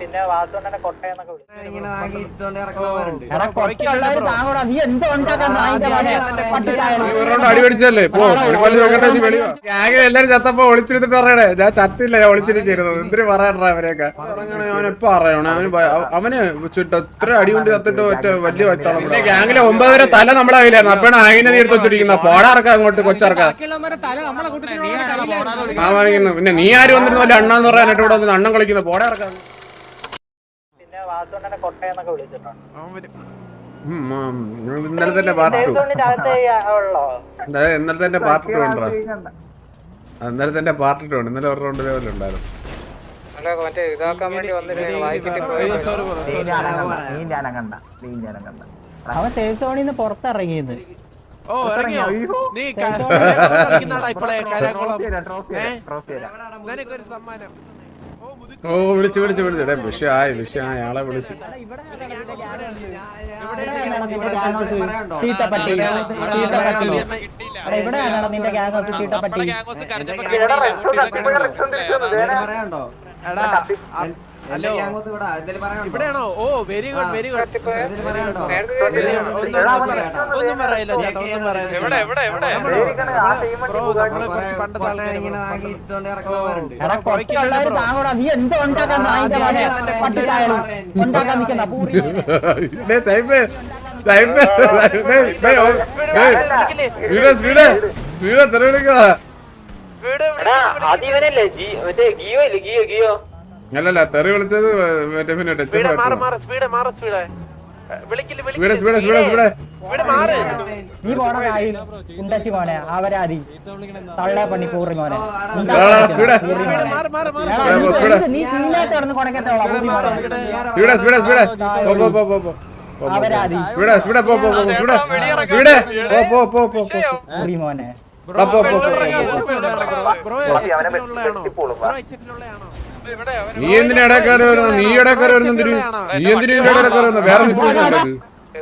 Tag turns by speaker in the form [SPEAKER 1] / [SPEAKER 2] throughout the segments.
[SPEAKER 1] പിന്നെ വാസുണ്ണനെ കൊട്ടയെന്നൊക്കെ
[SPEAKER 2] അടിപടിച്ചല്ലേ എല്ലാരും ചത്തപ്പോ ഒളിച്ചിരുന്നിട്ട് പറയണേ ഞാൻ ചത്തില്ല ഞാൻ ഒളിച്ചിരിക്കരുത് എന്തിനു പറയാ അവരെയൊക്കെ അവനെപ്പോ അറിയണേ അവന് എത്ര അടി കൊണ്ട് ചത്തിട്ട് ഒറ്റ വലിയ വച്ചാണ് ഗ്യാങ്ങിലെ 9 വരെ തല നമ്മളെ കയ്യിലായിരുന്നു അപ്പോഴാണ് അതിനെ എടുത്ത് വെച്ചിരിക്കുന്ന പോടാറക്കാം അങ്ങോട്ട് കൊച്ചിറക്കാം ആ വാങ്ങിക്കുന്നു പിന്നെ നീ ആര് വന്നിരുന്നു വല്ല അണ്ണാന്ന് പറയാനായിട്ട് ഇവിടെ വന്ന് അണ്ണം കളിക്കുന്ന പോടെ ഇറക്കാം ഇന്നലെ തന്നെ പാർട്ട് ഇന്നലെ തന്നെ പാർട്ട് ടു ഉണ്ടോ ഇന്നലെ തന്നെ പാർട്ട് ടു ഉണ്ട് ഇന്നലെ ഒരു റൗണ്ട് ലെവൽ ഉണ്ടായിരുന്നു
[SPEAKER 3] അവൻ സേഫ് സോണിൽ നിന്ന് പുറത്തിറങ്ങിയത്
[SPEAKER 2] ഓ വിളിച്ചു വിഷയമായി ആളെ വിളിച്ചു
[SPEAKER 3] നിന്റെ ഗ്യാങ് ഹൗസ് തീട്ടപ്പട്ടി
[SPEAKER 4] ഹലോ ഇവിടെയാണോ ഓ വെരി ഗുഡ് വെരി ഗുഡ് ഒന്നും പറയില്ല ചേട്ടാ ഒന്നും പറയില്ല ബ്രോ നമ്മളെ കുറച്ച് പണ്ടത്തെ
[SPEAKER 2] അല്ലല്ല തെറി വിളിച്ചത് പിന്നെ
[SPEAKER 3] നീ പോണ ഉണ്ടച്ചി മോനെ അവരാതി തള്ളേ പണി കൂറി മോനെ നീ തീനായിട്ട് കിടന്ന് കൊണക്കത്തോളാം മോനെ
[SPEAKER 2] നീ എന്തിനാ ഇടക്കാര് വരുന്നത് നീ ഇടക്കാര് വരുന്നത് നീ എന്തിനാ ഇടക്കാര് വരുന്നത് വേറെ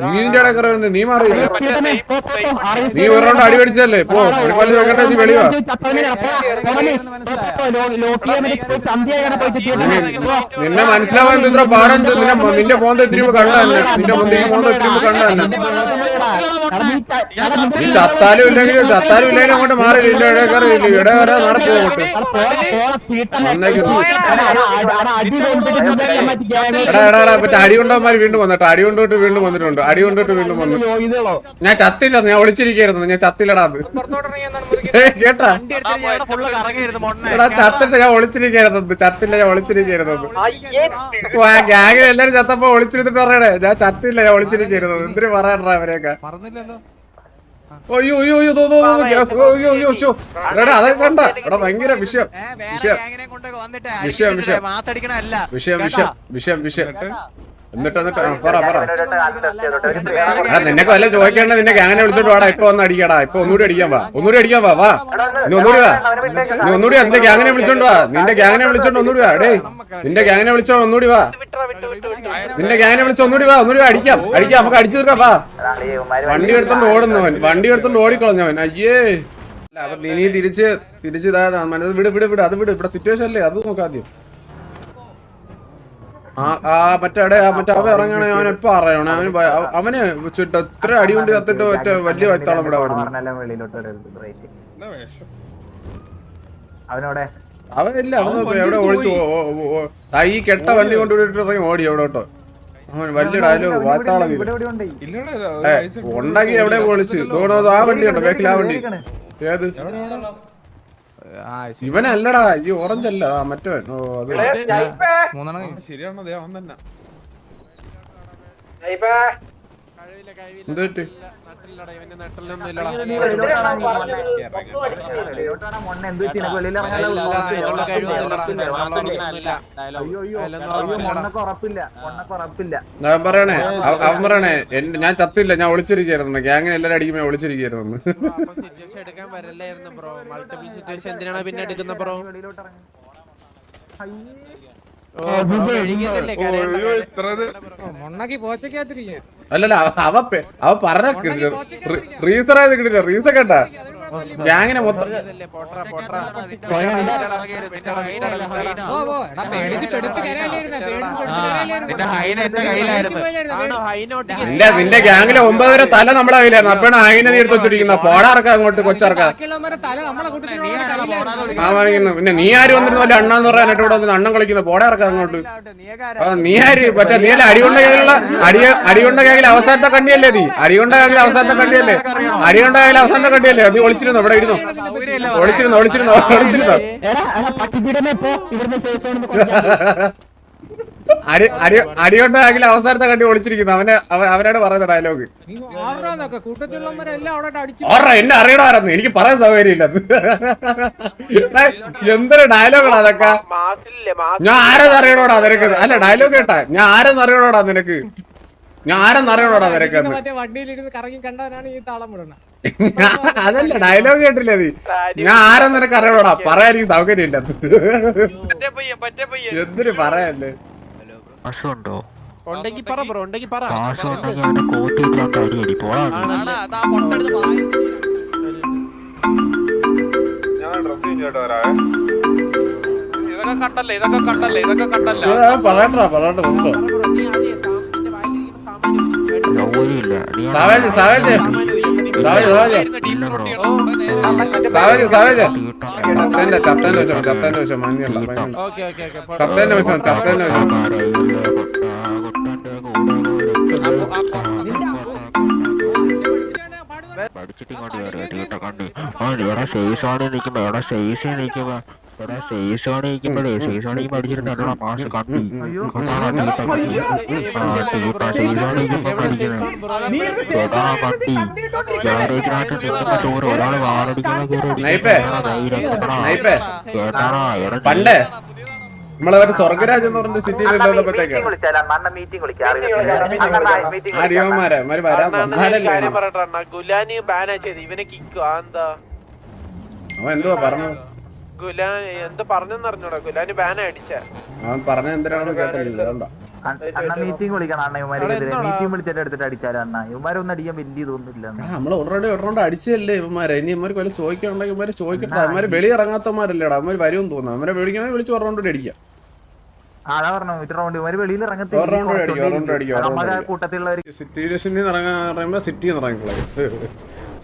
[SPEAKER 2] നീ ഇതിന്റെ ഇടക്കാര് വരുന്നത് നീ മാറിയില്ല നീ ഒരു റൗണ്ട് അടി അടിച്ചല്ലേ പോ പല്ല് നോക്കട്ടെ നീ വെളിവാ നിന്നെ മനസ്സിലാവാൻ ഇത്ര പാടം നിന്റെ മോന്ത തിരിവ് കണ്ടല്ല നിന്റെ മോന്ത തിരിവ് കണ്ടല്ല നീ ചത്താലും ഇല്ലെങ്കിലും അങ്ങോട്ട് മാറില്ല ഇതിന്റെ ഇടക്കാറ് ഇടവരെ മാറിപ്പോകട്ടെ എടാ മറ്റേ അടി കൊണ്ടവന്മാര് വീണ്ടും വന്നിട്ട് അടി കൊണ്ടിട്ട് വീണ്ടും വന്നിട്ടുണ്ട് അടി കൊണ്ടിട്ട് വീണ്ടും വന്നു ഞാൻ ചത്തില്ല ഞാൻ ഒളിച്ചിരിക്കുന്നു ഞാൻ ചത്തില്ലടാ അത് കേട്ടാ എടാ ചത്തിട്ട് ഞാൻ ഒളിച്ചിരിക്കുന്നത് ചത്തില്ല ഞാൻ ഒളിച്ചിരിക്കുന്നത് ഗ്യാങ്ങിൽ എല്ലാരും ചത്തപ്പോ ഒളിച്ചിരുന്നിട്ട് പറയണേ ഞാൻ ചത്തില്ല ഞാൻ ഒളിച്ചിരിക്കുന്നത് എന്തിനു പറയാ അവരെയൊക്കെ അതൊക്കെ കണ്ട എടാ ഭയങ്കര വിഷയം എന്നിട്ട് പറ നിന്നെ വല്ല ചോദിക്കേണ്ട നിന്നെ ഗ്യാങ്ങിനെ വിളിച്ചോട്ട് വാടാ ഇപ്പൊ ഒന്ന് അടിക്കടാ ഇപ്പൊ ഒന്നുകൂടി അടിക്കാൻ വാ വാ നീ ഒന്നുകൂടി വാ നിന്റെ ഗ്യാങ്ങിനെ വിളിച്ചോണ്ട് വാ നിന്റെ ഗ്യാങ്ങിനെ വിളിച്ചോണ്ട് ഒന്നുകൂടി വാ ഡേ നിന്റെ ഗ്യാങ്ങിനെ വിളിച്ചോ ഒന്നുകൂടി വാ നിന്റെ ഗ്യാങ്ങിനെ വിളിച്ചോ ഒന്നുകൂടി വാ അടിക്കാം നമുക്ക് അടിച്ചു തീർക്കാം വാ വണ്ടി എടുത്തോണ്ട് ഓടിക്കളഞ്ഞവൻ അയ്യേ അപ്പൊ നീ തിരിച്ച് ഇതാ മനസ്സിൽ വിട് അത് വിട് ഇവിടെ സിറ്റുവേഷൻ അല്ലേ അത് നോക്കാദ്യം മറ്റേ അവ ഇറങ്ങണേ അവൻ എപ്പ അറിയണേ അവന് എത്ര അടി കൊണ്ട് ചത്തിട്ട് ഒറ്റ വലിയ വയത്താളം ഇവിടെ അവനില്ല അവൻ എവിടെ ഓടിച്ചു ഈ കെട്ട വണ്ടി കൊണ്ടുപോയിട്ട് ഇറങ്ങി ഓടി എവിടോട്ടോ അവൻ വലിയ ഡയലോഗ് വാത്താളം ഉണ്ടാക്കി എവിടെ വിളിച്ചു തോന്നുന്നത് ആ വണ്ടി ഉണ്ടോ ബാക്കിൽ ആ വണ്ടി ഏത് ഇവനല്ലടാ ഈ ഓറഞ്ച് അല്ല മറ്റവൻ ഓ അത് ശരിയാണോ അവൻ തന്നെ എന്ത് പറ്റി ഞാൻ പറയണേ അവൻ പറയണേ ഞാൻ ചത്തില്ല ഞാൻ ഒളിച്ചിരിക്കുന്നു ഗ്യാങ്ങിനെ എല്ലാരും അടിക്കുമ്പോ ഒളിച്ചിരിക്കുന്നു അല്ലല്ല അവ പറഞ്ഞ റീസർ ആയത് കിട്ടില്ല റീസർ കേട്ടാ ഗ്യാങ്ങിനെ മൊത്തം
[SPEAKER 4] ഇതല്ലേ, പോട്രാ, പോട്രാ. ആണോ, ഹൈനോട്ടിക്ക്
[SPEAKER 2] നിന്റെ ഗ്യാങ്ങിലെ 9 വരെ തല നമ്മളെ കയ്യിലായിരുന്നു. അപ്പോഴാണ് ഹൈനെ നീ എടുത്ത് വെച്ചിരിക്കുന്ന പോടാർക്ക അങ്ങോട്ട് കൊച്ചിറക്കാം. പിന്നെ നീ ആര് വന്നിരുന്നു വല്ല അണ്ണാന്ന് പറയാനായിട്ട് ഇവിടെ വന്ന് അണ്ണം കളിക്കുന്ന പോടാർക്ക അങ്ങോട്ട്. നീ ആര് മറ്റേ നീ അല്ല അടികൊണ്ട ഗ്യാങ്ങിലുള്ള അടികൊണ്ട ഗ്യാങ്ങിലെ അവസാനത്തെ കണ്ണിയല്ലേ നീ? അടികൊണ്ട ഗ്യാങ്ങിലെ അവസാനത്തെ കണ്ണിയല്ലേ? അടികൊണ്ട ഗ്യാങ്ങിലെ അവസാനത്തെ കണ്ണിയല്ലേ? നീ ഒളിച്ചിരുന്നോ? ഇവിടെ ഇരുന്നോ? ഒളിച്ചിരുന്നോ? അടികൊണ്ട ഗ്യാങ്ങിലെ അവസാനത്തെ കണ്ടി ഒളിച്ചിരിക്കുന്നു. അവനോട് പറയുന്ന ഡയലോഗ് ഓർറ എന്നെ അറിയണമായിരുന്നു. എനിക്ക് പറയാൻ സൗകര്യമില്ല. എന്തൊരു ഡയലോഗാണ് അതൊക്കെ. ഞാൻ ആരെന്ന് അറിയണോടാ നിനക്ക്? അല്ല ഡയലോഗ് കേട്ടാ ഞാൻ ആരെന്ന് അറിയണോടാ നിനക്ക്? അതല്ല ഡയലോഗ് കേട്ടില്ലേ നീ? ഞാൻ ആരെന്ന് നിനക്ക് അറിയണോടാ? പറയാൻ എനിക്ക് സൗകര്യമില്ല. എന്തിനു പറയല്ലേ?
[SPEAKER 4] ഉണ്ടെങ്കി പറ ബ്രോ, ഉണ്ടെങ്കി പറ.
[SPEAKER 2] പറയണ്ടാ കപ്താന്റെ വെച്ചോ മഞ്ഞല്ല കപ്താന്റെ വെച്ചോ.
[SPEAKER 1] പഠിച്ചിട്ട് ഇങ്ങോട്ട് കയറി കണ്ടി എടാ സേസോടെ നിൽക്കുമ്പോ എടാ സേസ് നിൽക്കുമ്പോ എടാ സേസോടെ നിൽക്കുമ്പോഴേ സേസോടെ പഠിച്ചിട്ടുണ്ടോ മാഷ് കണ്ടി ഗ്യാരേജിനകത്ത് നിൽക്കുന്ന ടൂർ ഒരാള് വാറടിക്കുന്ന
[SPEAKER 2] പണ്ട് നമ്മളെ സ്വർഗരാജ് എന്ന് പറഞ്ഞ സിറ്റിയിലുള്ളപ്പോഴത്തേക്കാണ് വരാൻ വന്നാലല്ലേ അവൻ എന്തുവാ പറഞ്ഞു? അവൻ പറഞ്ഞ എന്തിനാണെന്ന് കേട്ടില്ല. അതുകൊണ്ടാ
[SPEAKER 5] മീറ്റിംഗ് വിളിക്കണം അണ്ണ. മീറ്റിംഗ് വിളിച്ചിട്ട് എടുത്തിട്ട് അടിച്ചാലോ അണ്ണ? ഇവന്മാരൊന്നും അടിക്കാൻ വലിയ ഇതൊന്നുമില്ല.
[SPEAKER 2] നമ്മള് ഓൾറെഡി ഒരെണ്ണം അടിച്ചല്ലേ ഇവന്മാരെ. ഇനി ഇവന്മാർക്ക് വല്ല ചോദിക്കാനുണ്ടെങ്കിൽ ഇവന്മാര് ചോദിക്കട്ടെ. അവന്മാര് വെളിയിറങ്ങാത്തമാരല്ലേടാ. അവന്മാര് വരുമെന്ന് തോന്നുന്നു. അവരെ വിളിക്കണമെങ്കിൽ വിളിച്ച് ഒരെണ്ണം അടിക്കാം.
[SPEAKER 5] അതാ പറഞ്ഞു റൗണ്ട് ഇവര് വെളിയിൽ കൂട്ടത്തിലുള്ളവര്
[SPEAKER 2] സിറ്റിയിൽ ഇറങ്ങാൻ പറയുമ്പോ സിറ്റിയിൽ ഇറങ്ങിക്കളെ.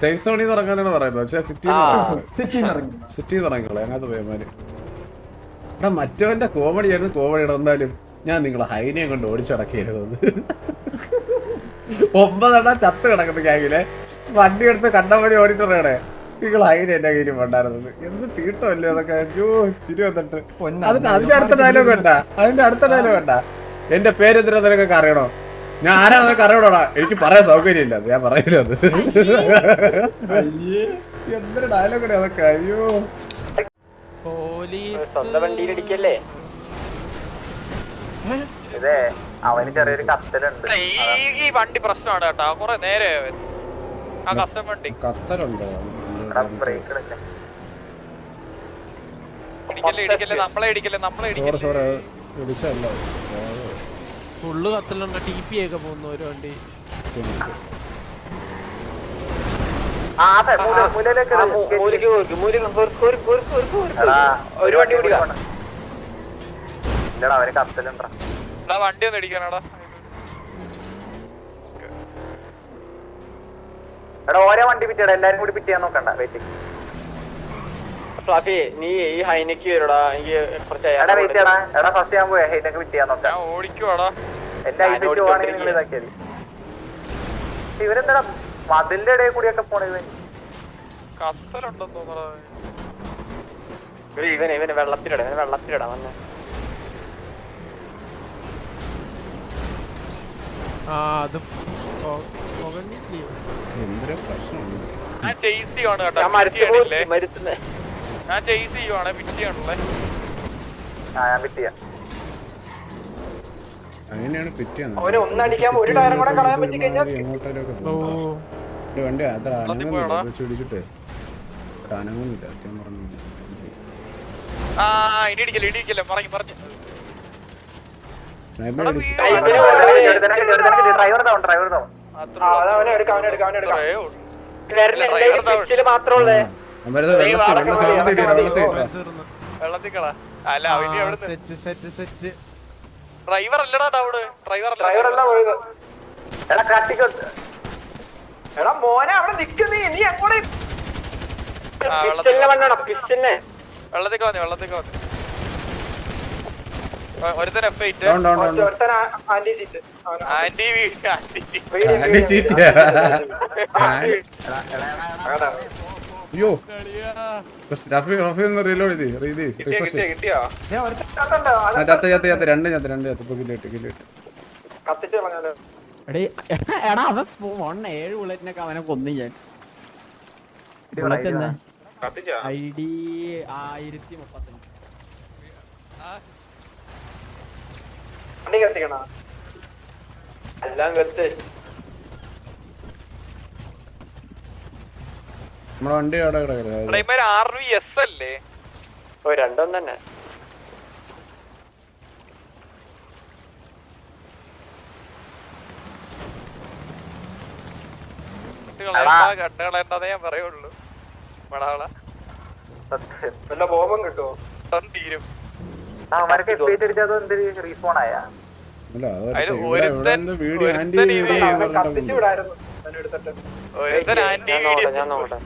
[SPEAKER 2] സേഫ് സോണിൽ നിന്ന് ഇറങ്ങാനാണ് പറയുന്നത്. പക്ഷെ സിറ്റിയിൽ ഇറങ്ങിക്കളെ. അങ്ങനത്തെ പോയമാര് എടാ മറ്റവന്റെ കോമഡി ആയിരുന്നു. കോമഡി ഇടന്നാലും ഞാൻ നിങ്ങളെ ഹൈനയും കൊണ്ട് ഓടിച്ചടക്കരുത്. 9 ചത്ത് കിടക്കുന്ന ഗ്യാങ്ങിലെ വണ്ടി എടുത്ത് കണ്ടപടി ഓടിട്ടേ നിങ്ങൾ ഹൈന എന്റെ കയ്യിലും ഉണ്ടായിരുന്നത്. എന്ത് തീട്ടമല്ലേ അതൊക്കെ. അയ്യോ ചിരി വന്നിട്ട്. അതിന്റെ അടുത്ത ഡയലോഗ് വേണ്ട. എന്റെ പേരെന്തിനാ നിനക്കൊക്കെ അറിയണോ? ഞാൻ ആരാണെന്നൊക്കെ അറിയണോടാ? എനിക്ക് പറയാൻ സൗകര്യമില്ല. ഞാൻ പറയില്ല. അത് എന്തൊരു ഡയലോഗ് അതൊക്കെ. അയ്യോ
[SPEAKER 4] വണ്ടിയിലടിക്കല്ലേ?
[SPEAKER 5] ഇതേ അവന് ചെറിയൊരു കത്തലുണ്ട്.
[SPEAKER 6] ഈ വണ്ടി പ്രശ്നമാണ് കേട്ടോ. കുറെ നേരെ ആ കസ്റ്റം വണ്ടി
[SPEAKER 2] കത്തലുണ്ടോ?
[SPEAKER 6] ഇടിക്കല്ലേ നമ്മളെ ഇടിക്കല്ലേ.
[SPEAKER 4] ഫുള്ള് കത്തലുണ്ട്. ടി പി ഒക്കെ പോകുന്നു ഒരു വണ്ടി.
[SPEAKER 5] ഒരു വണ്ടി കൂടി അവന് കത്തലുണ്ടാ.
[SPEAKER 6] വണ്ടി ഒന്ന് ഇടിക്കാനാടാ.
[SPEAKER 5] എടാ ഓരോ വണ്ടി പിറ്റിയടാ. എല്ലാരും കൂടി പിറ്റിയാൻ നോക്കണ്ട. വെയിറ്റിംഗ്
[SPEAKER 6] നീ ഈ ഹൈനക്ക് വരടാ. എനിക്ക്
[SPEAKER 5] എടാ ഫസ്റ്റ് ഞാൻ പോയി ഹൈനക്ക് പിറ്റിയാൻ നോക്കാം.
[SPEAKER 6] ഓടിക്കുവാടാ.
[SPEAKER 5] എന്റെ ഹൈനക്ക് പോവാണെങ്കിൽ നിങ്ങൾ ഇതാക്കിയാൽ. ഇവരെന്താ മതിലിന്റെ ഇടയിൽ കൂടിയൊക്കെ പോണത്?
[SPEAKER 6] കത്തലുണ്ടെന്ന് തോന്നടാ.
[SPEAKER 7] ഇവന് വെള്ളത്തിലിടാ വന്നെ.
[SPEAKER 2] എന്തൊരു പ്രശ്നമാണ്.
[SPEAKER 6] ഞാൻ ചേസ് ചെയ്യുവാണ് കേട്ടോ. ഞാൻ ചേസ് ചെയ്യുവാണ്. പിറ്റിയാണല്ലേ?
[SPEAKER 2] അങ്ങനെയാണ് പിറ്റിയാണ്. വണ്ടി അത്ര അനങ്ങുന്നില്ല. ഇടിച്ചിട്ട് അനങ്ങുന്നില്ല. അത്യം പറഞ്ഞു.
[SPEAKER 6] ഇടിക്കല്ലേ പറഞ്ഞു.
[SPEAKER 5] മാത്രമല്ലേ
[SPEAKER 6] വെള്ളത്തിൽ കളാ അല്ല അവന് എവിടെ
[SPEAKER 4] സെറ്റ് സെറ്റ് സെറ്റ്
[SPEAKER 6] ഡ്രൈവർ അല്ലടാ അവിടെ ഡ്രൈവർ
[SPEAKER 7] എടാ മോനെ അവിടെ നിക്കുന്നീ നീ അങ്ങോട്ട്
[SPEAKER 6] വെള്ളത്തിൽ കളഞ്ഞു ഒരുത്തൻ F8 ആന്റി
[SPEAKER 2] അയ്യോ റീലോഡ്
[SPEAKER 7] കിട്ടിയോ
[SPEAKER 2] ചത്ത രണ്ട് ചത്ത് ഇപ്പൊ കില്ലിട്ട്
[SPEAKER 7] കത്തിച്ച് കളഞ്ഞാലോ
[SPEAKER 3] എടാ അവൻ 7 ബുള്ളറ്റിനൊക്കെ അവനെ കൊന്നു ഞാൻ
[SPEAKER 7] കത്തിച്ചോ
[SPEAKER 3] ID 1035
[SPEAKER 7] വണ്ടി കത്തിക്കണ എല്ലാം കത്ത്
[SPEAKER 2] നമ്മളെ വണ്ടി അവിടെ കിടക്കുന്നത്
[SPEAKER 6] RVS അല്ലേ
[SPEAKER 7] ഓ രണ്ടും തന്നെ
[SPEAKER 6] കട്ടുകളേണ്ടതേ ഞാൻ പറയുള്ളൂ വടകള
[SPEAKER 7] വല്ല ബോംബും കിട്ടുമോ
[SPEAKER 6] തീരും
[SPEAKER 5] റീസ്പോൺ ആയാ
[SPEAKER 2] അല്ല
[SPEAKER 7] കത്തിച്ചു വിടായിരുന്നു എടുത്തിട്ട്
[SPEAKER 6] ഒരുത്തൻ ആന്റി
[SPEAKER 7] ഞാൻ നോക്കട്ടെ